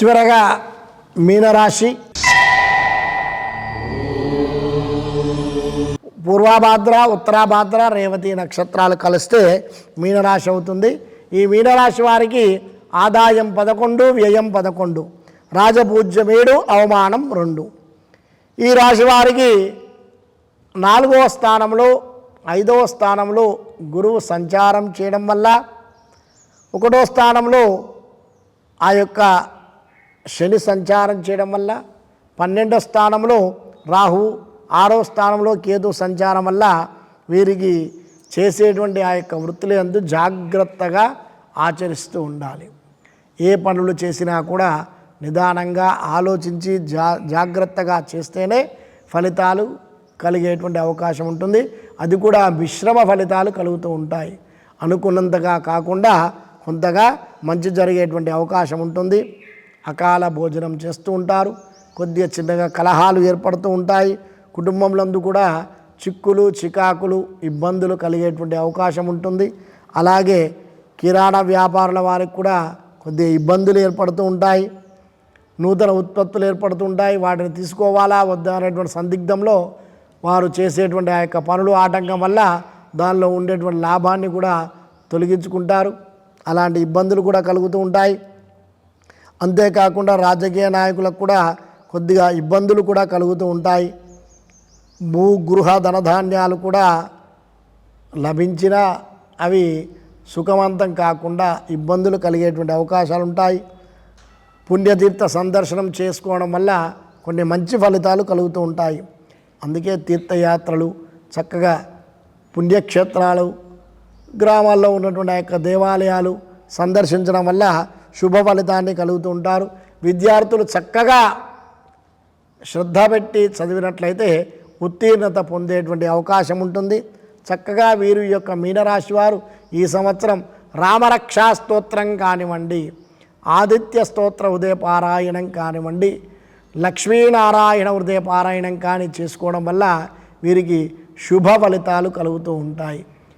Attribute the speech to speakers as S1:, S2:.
S1: చివరగా మీనరాశి పూర్వభాద్ర ఉత్తరాభాద్ర రేవతి నక్షత్రాలు కలిస్తే మీనరాశి అవుతుంది. ఈ మీనరాశి వారికి ఆదాయం 11, వ్యయం 11, రాజపూజ్యం 7, అవమానం 2. ఈ రాశి వారికి 4వ స్థానంలో 5వ స్థానంలో గురువు సంచారం చేయడం వల్ల, 1వ స్థానంలో ఆ యొక్క శని సంచారం చేయడం వల్ల, 12వ స్థానంలో రాహు, 6వ స్థానంలో కేతు సంచారం వల్ల వీరికి చేసేటువంటి ఆ యొక్క వృత్తుల యందు జాగ్రత్తగా ఆచరిస్తూ ఉండాలి. ఏ పనులు చేసినా కూడా నిదానంగా ఆలోచించి జాగ్రత్తగా చేస్తేనే ఫలితాలు కలిగేటువంటి అవకాశం ఉంటుంది. అది కూడా మిశ్రమ ఫలితాలు కలుగుతూ ఉంటాయి. అనుకున్నంతగా కాకుండా కొంతగా మంచి జరిగేటువంటి అవకాశం ఉంటుంది. అకాల భోజనం చేస్తూ ఉంటారు. కొద్దిగా చిన్నగా కలహాలు ఏర్పడుతూ ఉంటాయి. కుటుంబంలో కూడా చిక్కులు చికాకులు ఇబ్బందులు కలిగేటువంటి అవకాశం ఉంటుంది. అలాగే కిరాణా వ్యాపారుల వారికి కూడా కొద్దిగా ఇబ్బందులు ఏర్పడుతూ ఉంటాయి. నూతన ఉత్పత్తులు ఏర్పడుతూ ఉంటాయి. వాటిని తీసుకోవాలా వద్దా అనేటువంటి సందిగ్ధంలో వారు చేసేటువంటి ఆ యొక్క పనులు ఆటంకం వల్ల దానిలో ఉండేటువంటి లాభాన్ని కూడా తొలగించుకుంటారు. అలాంటి ఇబ్బందులు కూడా కలుగుతూ ఉంటాయి. అంతేకాకుండా రాజకీయ నాయకులకు కూడా కొద్దిగా ఇబ్బందులు కూడా కలుగుతూ ఉంటాయి. భూ గృహ ధనధాన్యాలు కూడా లభించినా అవి సుఖవంతం కాకుండా ఇబ్బందులు కలిగేటువంటి అవకాశాలు ఉంటాయి. పుణ్యతీర్థ సందర్శనం చేసుకోవడం వల్ల కొన్ని మంచి ఫలితాలు కలుగుతూ ఉంటాయి. అందుకే తీర్థయాత్రలు, చక్కగా పుణ్యక్షేత్రాలు, గ్రామాల్లో ఉన్నటువంటి ఆ యొక్క దేవాలయాలు సందర్శించడం వల్ల శుభ ఫలితాన్ని కలుగుతూ ఉంటారు. విద్యార్థులు చక్కగా శ్రద్ధ పెట్టి చదివినట్లయితే ఉత్తీర్ణత పొందేటువంటి అవకాశం ఉంటుంది. చక్కగా వీరు యొక్క మీనరాశి వారు ఈ సంవత్సరం రామరక్షా స్తోత్రం కానివ్వండి, ఆదిత్య స్తోత్ర ఉదయపారాయణం కానివ్వండి, లక్ష్మీనారాయణ హృదయ పారాయణం కానీ చేసుకోవడం వల్ల వీరికి శుభ ఫలితాలు కలుగుతూ ఉంటాయి.